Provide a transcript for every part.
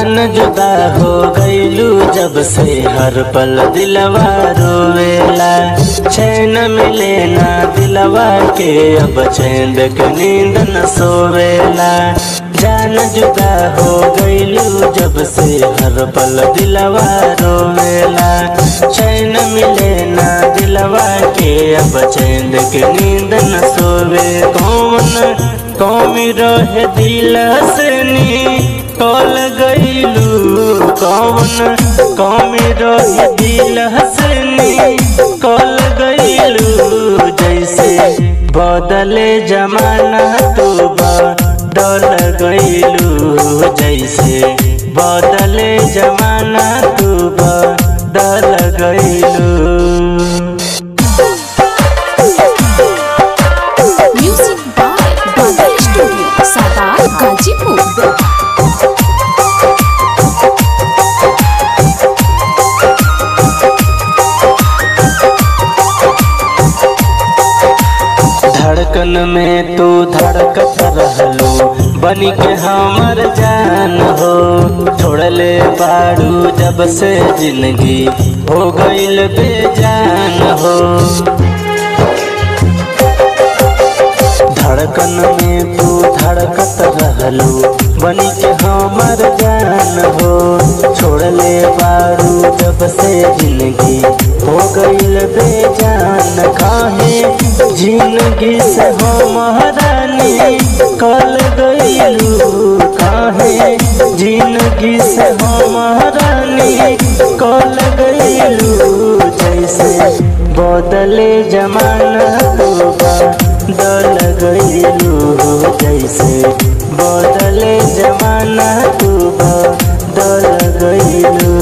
जान जुदा हो गईलू जब से हर पल दिलवा रोवेला। चैन मिले ना दिलवा के अब चैन के नींद न सोवेला। जान जुदा हो गईलू जब से हर पल दिलवा रोवेला। चैन मिले ना दिलवा के अब चैन के नींद न सोवे। कौमी रहे दिल से निकल गईलू। कौमी रहे दिल से निकल गईलू। जैसे बदले जमाना तू बदल गईलू। जैसे बदले जमाना तू बदल गईलू। धड़कन में तू धड़कत रहलू बनी के हमर जान हो। छोड़ले पाड़ू जब से जिंदगी हो गईल बेजान हो। धड़कन में तू धड़कत रहलू बनी के हमर जान हो। छोड़ले पाड़ू जब से जिंदगी हो गईल बेजान। काहे जिंदगी से हमारा निकल गईलू। काहे जिंदगी से हमारा निकल गईलू। जैसे बदले जमाना तू बदल गईलू। जैसे बदले जमाना तू बदल गईलू।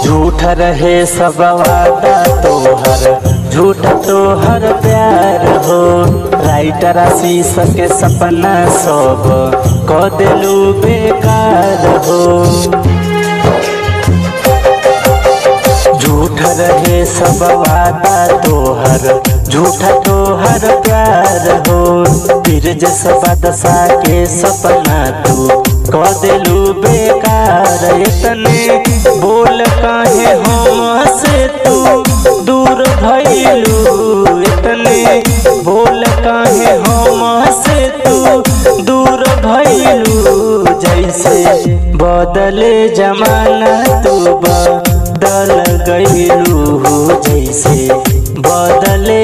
झूठा रहे सब वादा तोहर झूठा तोहर प्यार हो। राइटर आशीष के सपना सब क देलू बेकार हो। झूठा रहे सब वादा तोहर झूठा तोहर प्यार हो। फिर जैसे बादशाह के सपना तू क देलू बेकार। इतने बोल काहे हमसे तू दूर भइलू। इतने बोल काहे हमसे तू दूर भइलू। जैसे बदले जमाना तू बदल गईलू। जैसे बदले